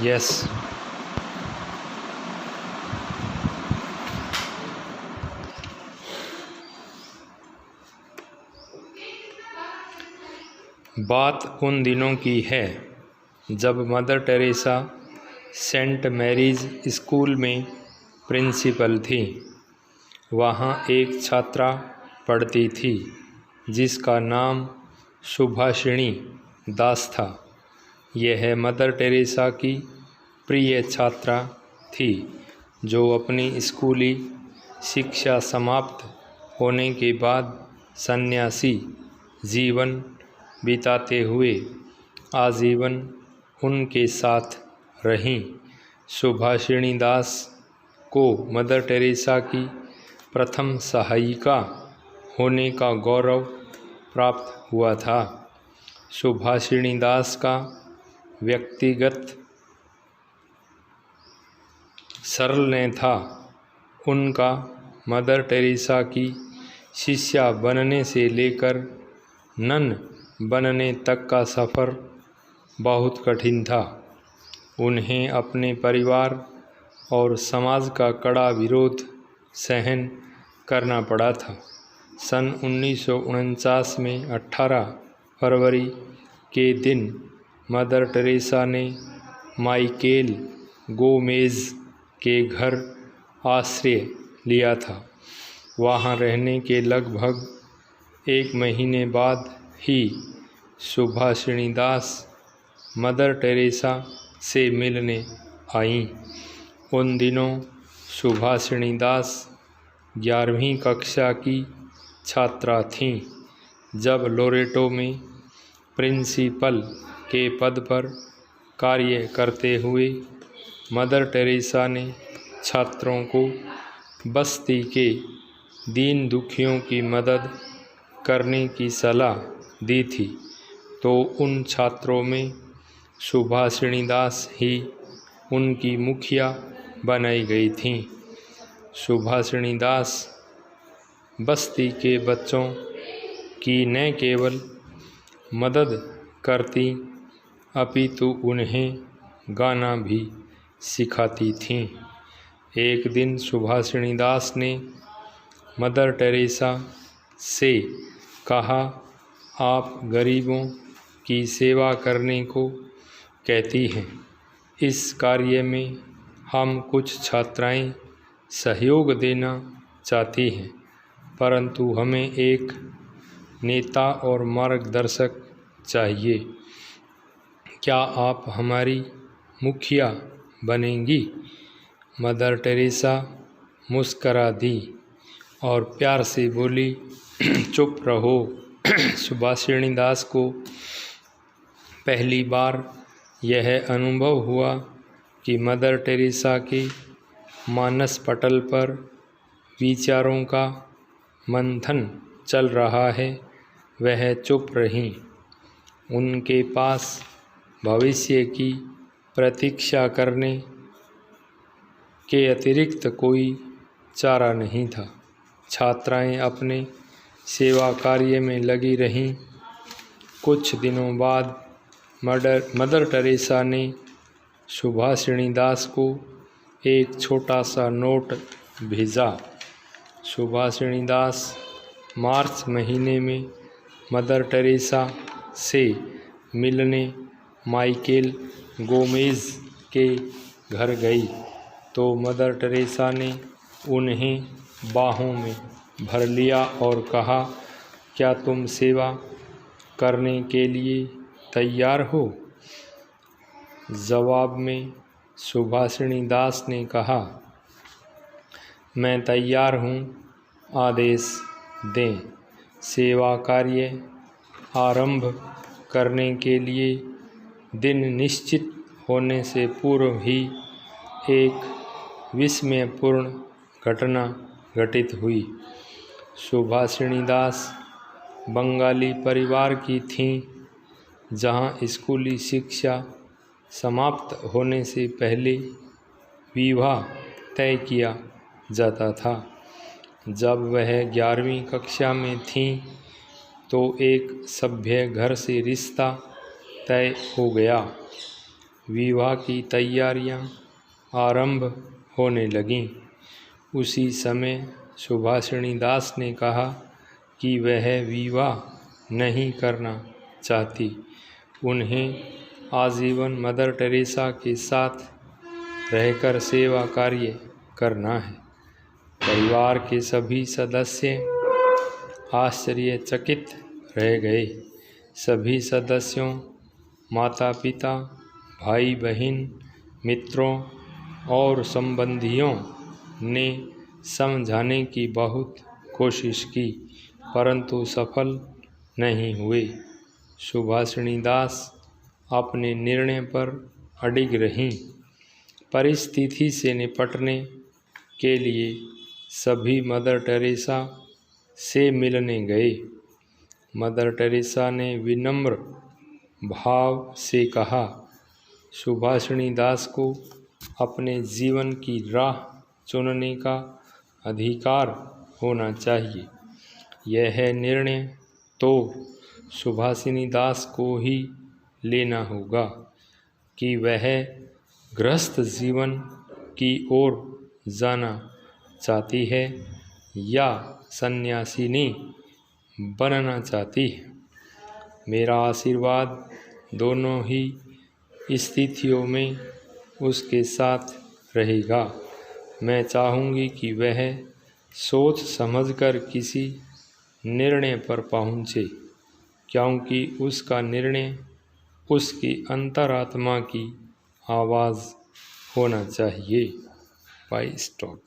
Yes. बात उन दिनों की है जब Mother Teresa Saint Mary's school में प्रिंसिपल थी। वहाँ एक छात्रा पढ़ती थी जिसका नाम सुभाषिणी दास था। यह मदर टेरेसा की प्रिय छात्रा थी जो अपनी स्कूली शिक्षा समाप्त होने के बाद सन्यासी जीवन बिताते हुए आजीवन उनके साथ रहीं। सुभाषिणी दास को मदर टेरेसा की प्रथम सहायिका होने का गौरव प्राप्त हुआ था। सुभाषिणी दास का व्यक्तिगत सरल था। उनका मदर टेरेसा की शिष्या बनने से लेकर नन बनने तक का सफ़र बहुत कठिन था। उन्हें अपने परिवार और समाज का कड़ा विरोध सहन करना पड़ा था। सन 1949 में 18 फरवरी के दिन मदर टेरेसा ने माइकेल गोमेज के घर आश्रय लिया था। वहाँ रहने के लगभग 1 महीने बाद ही सुभाषिणी दास मदर टेरेसा से मिलने आईं। उन दिनों सुभाषिणी दास 11वीं कक्षा की छात्रा थीं जब लोरेटो में प्रिंसिपल के पद पर कार्य करते हुए मदर टेरेसा ने छात्रों को बस्ती के दीन दुखियों की मदद करने की सलाह दी थी, तो उन छात्रों में सुभाषिणी दास ही उनकी मुखिया बनाई गई थीं। सुभाषिणी दास बस्ती के बच्चों की न केवल मदद करती अपितु उन्हें गाना भी सिखाती थीं। एक दिन सुभाषिणी दास ने मदर टेरेसा से कहा, आप गरीबों की सेवा करने को कहती हैं। इस कार्य में हम कुछ छात्राएं सहयोग देना चाहती हैं, परंतु हमें एक नेता और मार्गदर्शक चाहिए। क्या आप हमारी मुखिया बनेंगी? मदर टेरेसा मुस्करा दी और प्यार से बोली, चुप रहो। सुभाषिणी दास को पहली बार यह अनुभव हुआ कि मदर टेरेसा के मानस पटल पर विचारों का मंथन चल रहा है। वह चुप रहीं। उनके पास भविष्य की प्रतीक्षा करने के अतिरिक्त कोई चारा नहीं था। छात्राएं अपने सेवा कार्य में लगी रहीं। कुछ दिनों बाद मदर टेरेसा ने सुभाषिणी दास को एक छोटा सा नोट भेजा। सुभाषिणी दास मार्च महीने में मदर टेरेसा से मिलने माइकेल गोमेज के घर गई, तो मदर टेरेसा ने उन्हें बाहों में भर लिया और कहा, क्या तुम सेवा करने के लिए तैयार हो? जवाब में सुभाषिणी दास ने कहा, मैं तैयार हूँ, आदेश दें। सेवा कार्य आरंभ करने के लिए दिन निश्चित होने से पूर्व ही एक विस्मयपूर्ण घटना घटित हुई। सुभाषिणी दास बंगाली परिवार की थीं, जहां स्कूली शिक्षा समाप्त होने से पहले विवाह तय किया जाता था। जब वह 11वीं कक्षा में थीं तो एक सभ्य घर से रिश्ता तय हो गया। विवाह की तैयारियां आरंभ होने लगीं। उसी समय सुभाषिणी दास ने कहा कि वह विवाह नहीं करना चाहती। उन्हें आजीवन मदर टेरेसा के साथ रहकर सेवा कार्य करना है। परिवार के सभी सदस्य आश्चर्यचकित रह गए। सभी सदस्यों, माता पिता, भाई बहन, मित्रों और संबंधियों ने समझाने की बहुत कोशिश की, परंतु सफल नहीं हुए। सुभाषिणी दास अपने निर्णय पर अडिग रहीं। परिस्थिति से निपटने के लिए सभी मदर टेरेसा से मिलने गए। मदर टेरेसा ने विनम्र भाव से कहा, सुभाषिणी दास को अपने जीवन की राह चुनने का अधिकार होना चाहिए। यह निर्णय तो सुभाषिणी दास को ही लेना होगा कि वह गृहस्थ जीवन की ओर जाना चाहती है या सन्यासिनी बनना चाहती है। मेरा आशीर्वाद दोनों ही स्थितियों में उसके साथ रहेगा। मैं चाहूँगी कि वह सोच समझकर किसी निर्णय पर पहुँचे, क्योंकि उसका निर्णय उसकी अंतरात्मा की आवाज़ होना चाहिए। बाय स्टॉप।